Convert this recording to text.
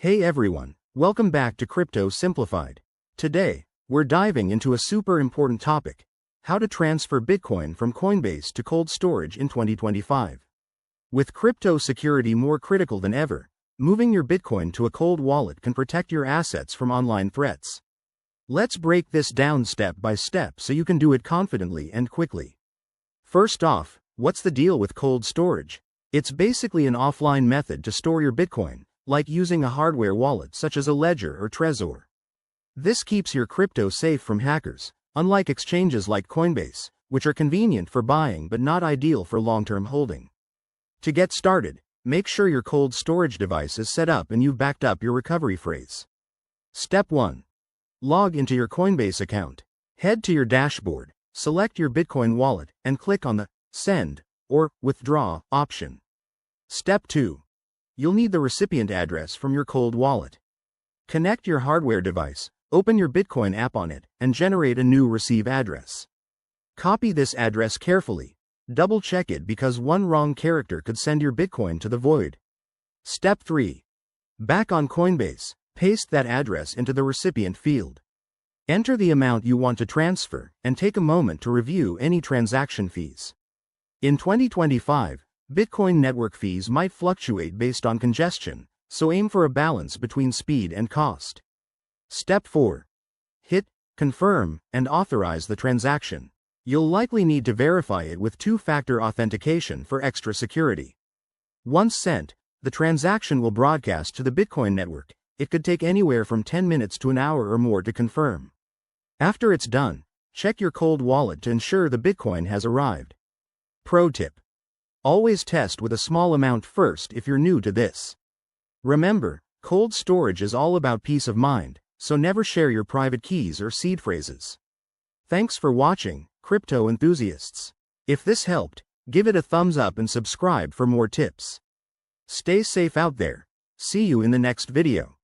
Hey everyone, welcome back to Crypto Simplified. Today, we're diving into a super important topic: how to transfer Bitcoin from Coinbase to cold storage in 2025. With crypto security more critical than ever, moving your Bitcoin to a cold wallet can protect your assets from online threats. Let's break this down step by step so you can do it confidently and quickly. First off, what's the deal with cold storage? It's basically an offline method to store your Bitcoin, like using a hardware wallet such as a Ledger or Trezor. This keeps your crypto safe from hackers, unlike exchanges like Coinbase, which are convenient for buying but not ideal for long-term holding. To get started, make sure your cold storage device is set up and you've backed up your recovery phrase. Step 1. Log into your Coinbase account. Head to your dashboard, select your Bitcoin wallet, and click on the Send or Withdraw option. Step 2. You'll need the recipient address from your cold wallet. Connect your hardware device, open your Bitcoin app on it, and generate a new receive address. Copy this address carefully. Double-check it because one wrong character could send your Bitcoin to the void. Step 3. Back on Coinbase, paste that address into the recipient field. Enter the amount you want to transfer, and take a moment to review any transaction fees. In 2025, Bitcoin network fees might fluctuate based on congestion, so aim for a balance between speed and cost. Step 4. Hit Confirm and authorize the transaction. You'll likely need to verify it with two-factor authentication for extra security. Once sent, the transaction will broadcast to the Bitcoin network. It could take anywhere from 10 minutes to an hour or more to confirm. After it's done, check your cold wallet to ensure the Bitcoin has arrived. Pro tip: always test with a small amount first if you're new to this. Remember, cold storage is all about peace of mind, so never share your private keys or seed phrases. Thanks for watching, crypto enthusiasts. If this helped, give it a thumbs up and subscribe for more tips. Stay safe out there. See you in the next video.